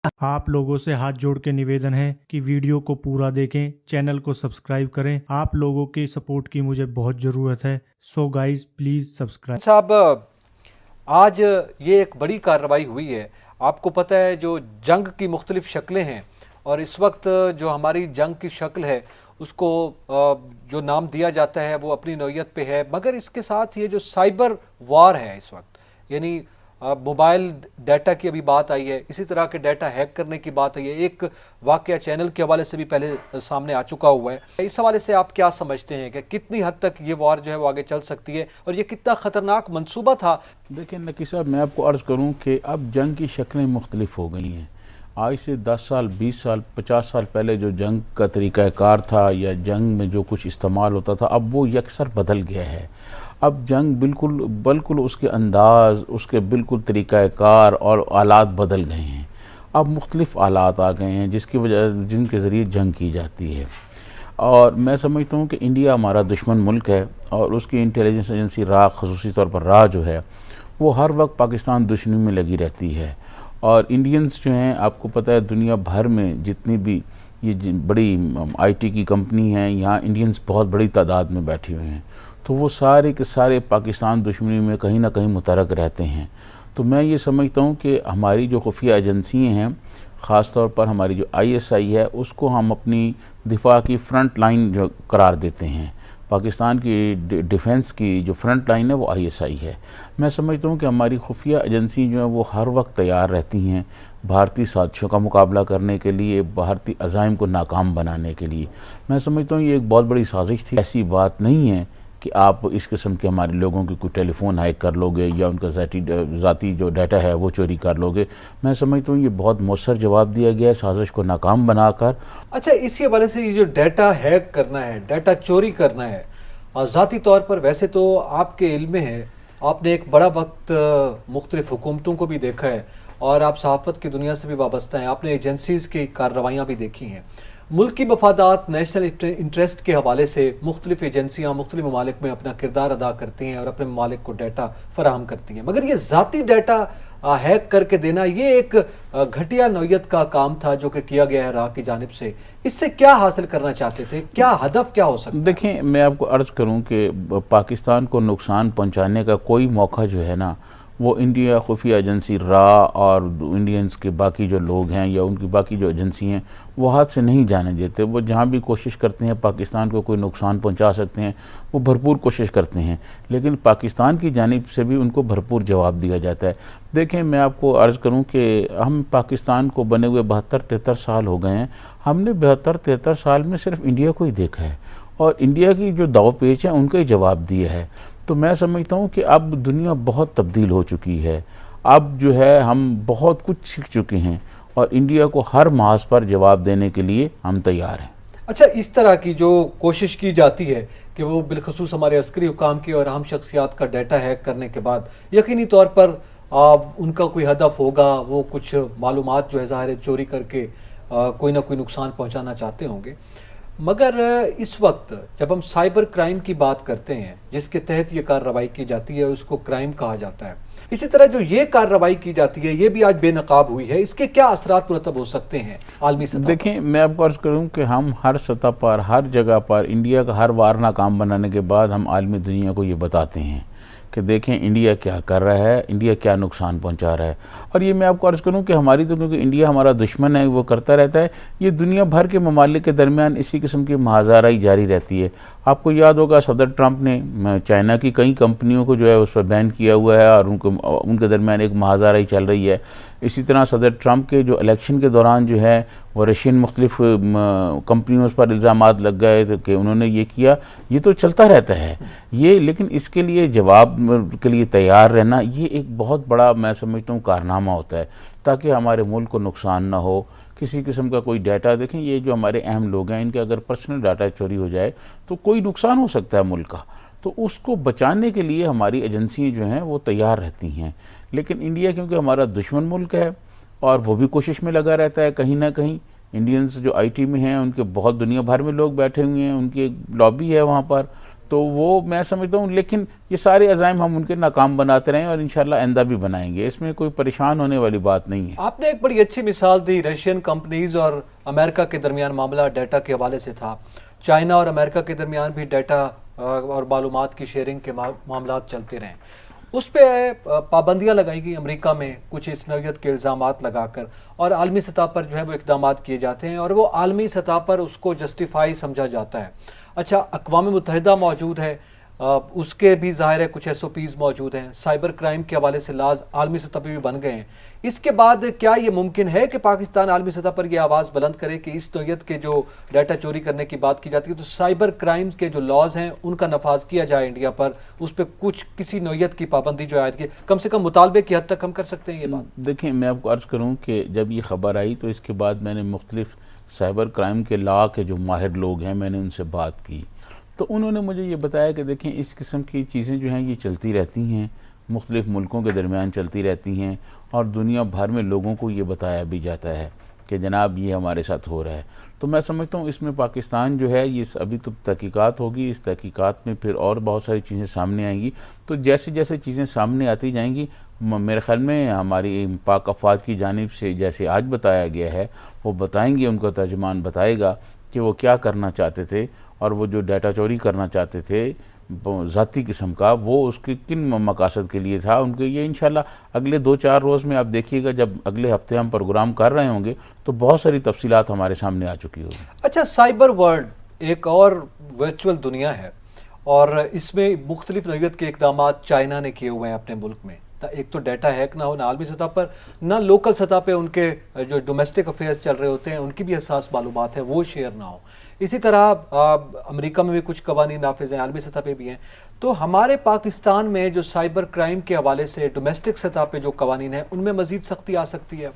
आप लोगों से हाथ जोड़ के निवेदन है कि वीडियो को पूरा देखें, चैनल को सब्सक्राइब करें। आप लोगों की सपोर्ट की मुझे बहुत ज़रूरत है। So guys please subscribe. साहब, आज ये एक बड़ी कार्रवाई हुई है। आपको पता है जो जंग की मुख्तलिफ शक्लें हैं, और इस वक्त जो हमारी जंग की शक्ल है उसको जो नाम दिया जाता है वो अपनी नौयत पे है, मगर इसके साथ ये जो साइबर वार है इस वक्त, यानी मोबाइल डाटा की अभी बात आई है, इसी तरह के डाटा हैक करने की बात आई है। एक वाकया चैनल के हवाले से भी पहले सामने आ चुका हुआ है। इस हवाले से आप क्या समझते हैं कि कितनी हद तक ये वार जो है वो आगे चल सकती है, और ये कितना ख़तरनाक मंसूबा था? देखिए नकी साहब, मैं आपको अर्ज़ करूं कि अब जंग की शक्लें मुख्तलिफ हो गई हैं। आज से 10 साल, 20 साल, 50 साल पहले जो जंग का तरीक़ाकार था या जंग में जो कुछ इस्तेमाल होता था, अब वो यकसर बदल गया है। अब जंग बिल्कुल बिल्कुल उसके अंदाज, उसके बिल्कुल तरीक़ाकार और आलात बदल गए हैं। अब मुख्तलिफ आलात आ गए हैं जिनके ज़रिए जंग की जाती है। और मैं समझता हूँ कि इंडिया हमारा दुश्मन मुल्क है, और उसकी इंटेलिजेंस एजेंसी रा, ख़ुसूसी तौर पर रा जो है, वो हर वक्त पाकिस्तान दुश्मनी में लगी रहती है। और इंडियंस जो हैं, आपको पता है दुनिया भर में जितनी भी ये बड़ी आईटी की कंपनी हैं, यहाँ इंडियंस बहुत बड़ी तादाद में बैठे हुए हैं। तो वो सारे के सारे पाकिस्तान दुश्मनी में कहीं ना कहीं मुतरक रहते हैं। तो मैं ये समझता हूँ कि हमारी जो खुफिया एजेंसियाँ हैं, ख़ास तौर पर हमारी जो आईएसआई है, उसको हम अपनी दिफा की फ्रंट लाइन जो करार देते हैं। पाकिस्तान की डिफेंस की जो फ्रंट लाइन है वो आईएसआई है। मैं समझता हूँ कि हमारी खुफिया एजेंसी जो है वो हर वक्त तैयार रहती हैं भारतीय साजिशों का मुकाबला करने के लिए, भारतीय अज़ाइम को नाकाम बनाने के लिए। मैं समझता हूँ ये एक बहुत बड़ी साजिश थी। ऐसी बात नहीं है कि आप इस किस्म के हमारे लोगों की कोई टेलीफोन हैक कर लोगे या उनका ज़ाती जो डाटा है वो चोरी कर लोगे। मैं समझता हूँ ये बहुत मौसर जवाब दिया गया है साजिश को नाकाम बनाकर। अच्छा, इसी हवाले से ये जो डाटा हैक करना है, डाटा चोरी करना है, ज़ाती तौर पर वैसे तो आपके इल्म में है, आपने एक बड़ा वक्त मुख्तलिफ हुकूमतों को भी देखा है, और आप सहाफ़त की दुनिया से भी वाबस्ता हैं, आपने एजेंसीज़ की कार्रवाइयाँ भी देखी हैं। मुल्क की मफादात, नेशनल इंटरेस्ट के हवाले से मुख्तलिफ एजेंसियाँ मुख्तलिफ ममालिक में अपना किरदार अदा करती हैं और अपने ममालिक को डाटा फराहम करती हैं, मगर ये ज़ाती डाटा हैक करके देना, ये एक घटिया नौयत का काम था जो कि किया गया है रा की जानिब से। इससे क्या हासिल करना चाहते थे, क्या हदफ क्या हो सकता है? देखें, मैं आपको अर्ज़ करूं कि पाकिस्तान को नुकसान पहुंचाने का कोई मौका जो है ना, वो इंडिया खुफिया एजेंसी रा और इंडियंस के बाकी जो लोग हैं या उनकी बाकी जो एजेंसी हैं वो हाथ से नहीं जाने देते। वो जहाँ भी कोशिश करते हैं पाकिस्तान को कोई नुकसान पहुंचा सकते हैं, वो भरपूर कोशिश करते हैं, लेकिन पाकिस्तान की जानिब से भी उनको भरपूर जवाब दिया जाता है। देखें, मैं आपको अर्ज़ करूं कि हम पाकिस्तान को बने हुए 72-73 साल हो गए हैं। हमने 72-73 साल में सिर्फ इंडिया को ही देखा है, और इंडिया की जो दाव पेच है उनका ही जवाब दिया है। तो मैं समझता हूँ कि अब दुनिया बहुत तब्दील हो चुकी है। अब जो है हम बहुत कुछ सीख चुके हैं, और इंडिया को हर मास पर जवाब देने के लिए हम तैयार हैं। अच्छा, इस तरह की जो कोशिश की जाती है कि वो बिलखसूस हमारे अस्करी हुकाम की और अहम शख्सियात का डाटा हैक करने के बाद यकीनी तौर पर उनका कोई हदफ होगा, वो कुछ मालूमात जो है ज़ाहिर है चोरी करके कोई ना कोई नुकसान पहुंचाना चाहते होंगे। मगर इस वक्त जब हम साइबर क्राइम की बात करते हैं, जिसके तहत ये कार्रवाई की जाती है, उसको क्राइम कहा जाता है, इसी तरह जो ये कार्रवाई की जाती है ये भी आज बेनकाब हुई है, इसके क्या असरात मुरतब हो सकते हैं आलमी सतह? देखें, मैं आपको अर्ज़ करूँ कि हम हर सतह पर, हर जगह पर इंडिया का हर वार नाकाम बनाने के बाद हम आलमी दुनिया को ये बताते हैं कि देखें इंडिया क्या कर रहा है, इंडिया क्या नुकसान पहुंचा रहा है। और ये मैं आपको अर्ज़ करूं कि हमारी तो, क्योंकि इंडिया हमारा दुश्मन है, वो करता रहता है, ये दुनिया भर के ममालिक के दरमियान इसी किस्म की महाजाराई जारी रहती है। आपको याद होगा सदर ट्रंप ने चाइना की कई कंपनियों को जो है उस पर बैन किया हुआ है, और उनके दरमियान एक महाजाराई चल रही है। इसी तरह सदर ट्रंप के जो इलेक्शन के दौरान जो है वो रशियन मुख्तलिफ कंपनियों पर इल्ज़ामात लग गए कि उन्होंने ये किया। ये तो चलता रहता है ये, लेकिन इसके लिए जवाब के लिए तैयार रहना ये एक बहुत बड़ा, मैं समझता हूँ, कारनामा होता है, ताकि हमारे मुल्क को नुकसान ना हो। किसी किस्म का कोई डाटा, देखें ये जो हमारे अहम लोग हैं, इनके अगर पर्सनल डाटा चोरी हो जाए तो कोई नुकसान हो सकता है मुल्क का, तो उसको बचाने के लिए हमारी एजेंसियाँ जो हैं वो तैयार रहती हैं। लेकिन इंडिया क्योंकि हमारा दुश्मन मुल्क है और वो भी कोशिश में लगा रहता है, कहीं ना कहीं इंडियंस जो आईटी में हैं उनके बहुत दुनिया भर में लोग बैठे हुए हैं, उनकी एक लॉबी है वहाँ पर, तो वो मैं समझता हूँ, लेकिन ये सारे अज़ाइम हम उनके नाकाम बनाते रहें और इंशाल्लाह आइंदा भी बनाएंगे, इसमें कोई परेशान होने वाली बात नहीं है। आपने एक बड़ी अच्छी मिसाल दी, रशियन कंपनीज और अमेरिका के दरमियान मामला डाटा के हवाले से था। चाइना और अमेरिका के दरमियान भी डाटा और मालूमात की शेयरिंग के मामला चलते रहें, उस पर पाबंदियाँ लगाई गई अमेरिका में कुछ इस नौयत के इल्ज़ामात लगाकर, और आलमी सतह पर जो है वो इक़दाम किए जाते हैं और वो आलमी सतह पर उसको जस्टिफाई समझा जाता है। अच्छा, अक़वाम मुत्तहिदा मौजूद है, उसके भी ज़ाहिर है कुछ SOPs मौजूद हैं, साइबर क्राइम के हवाले से लाज आलमी सतह पर भी बन गए हैं। इसके बाद क्या ये मुमकिन है कि पाकिस्तान आलमी सतह पर यह आवाज़ बुलंद करे कि इस नौयत के जो डाटा चोरी करने की बात की जाती है तो साइबर क्राइम्स के जो लॉज हैं उनका नफाज किया जाए इंडिया पर, उस पर कुछ किसी नौयत की पाबंदी जो आयत की कम से कम मुतालबे की हद तक हम कर सकते हैं ये बात? देखिए, मैं आपको अर्ज़ करूँ कि जब ये ख़बर आई तो इसके बाद मैंने मुख्तलिफ साइबर क्राइम के लॉ के जो माहिर लोग हैं मैंने उनसे बात की, तो उन्होंने मुझे ये बताया कि देखें इस किस्म की चीज़ें जो हैं ये चलती रहती हैं, मुख्तलिफ मुल्कों के दरमियान चलती रहती हैं और दुनिया भर में लोगों को ये बताया भी जाता है कि जनाब ये हमारे साथ हो रहा है। तो मैं समझता हूँ इसमें पाकिस्तान जो है ये अभी तो तहकीकात होगी, इस तहकीकात में फिर और बहुत सारी चीज़ें सामने आएंगी। तो जैसे जैसे चीज़ें सामने आती जाएंगी मेरे ख्याल में हमारी पाक अफवाज की जानिब से जैसे आज बताया गया है वो बताएंगे, उनका तर्जुमान बताएगा कि वो क्या करना चाहते थे और वो जो डाटा चोरी करना चाहते थे ज़ाती किस्म का वो उसके किन मकासद के लिए था उनके। ये इंशाल्लाह अगले 2-4 रोज़ में आप देखिएगा, जब अगले हफ्ते हम प्रोग्राम कर रहे होंगे तो बहुत सारी तफसीलात हमारे सामने आ चुकी होगी। अच्छा, साइबर वर्ल्ड एक और वर्चुअल दुनिया है और इसमें मुख्तलिफ नौयत के इक़दाम चाइना ने किए हुए हैं अपने मुल्क में। एक तो डाटा हैक ना हो ना आलमी सतह पर, ना लोकल सतह पे उनके जो डोमेस्टिक अफेयर्स चल रहे होते हैं उनकी भी हसास मालूमात है वो शेयर ना हो। इसी तरह अमेरिका में भी कुछ कवानीन नाफिज हैं, आलमी सतह पे भी हैं। तो हमारे पाकिस्तान में जो साइबर क्राइम के हवाले से डोमेस्टिक सतह पे जो कवानीन हैं उनमें मज़ीद सख्ती आ सकती है?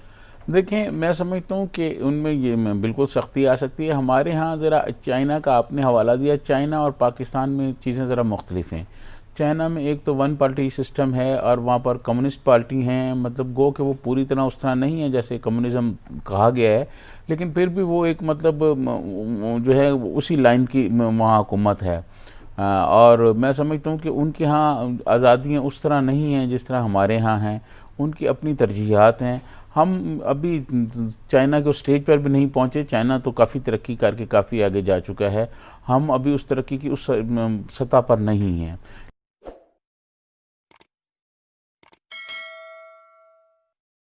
देखें, मैं समझता हूँ कि उनमें ये बिल्कुल सख्ती आ सकती है। हमारे यहाँ ज़रा चाइना का आपने हवाला दिया, चाइना और पाकिस्तान में चीज़ें ज़रा मुख्तलिफ हैं। चाइना में एक तो 1 पार्टी सिस्टम है और वहाँ पर कम्युनिस्ट पार्टी हैं, मतलब गो कि वो पूरी तरह उस तरह नहीं है जैसे कम्युनिज़्म कहा गया है, लेकिन फिर भी वो एक मतलब जो है उसी लाइन की वहाँ हुकूमत है। और मैं समझता हूँ कि उनके यहाँ आज़ादियाँ उस तरह नहीं हैं जिस तरह हमारे यहाँ हैं, उनकी अपनी तरजीहात हैं। हम अभी चाइना के स्टेज पर भी नहीं पहुँचे, चाइना तो काफ़ी तरक्की करके काफ़ी आगे जा चुका है, हम अभी उस तरक्की की उस सतह पर नहीं हैं।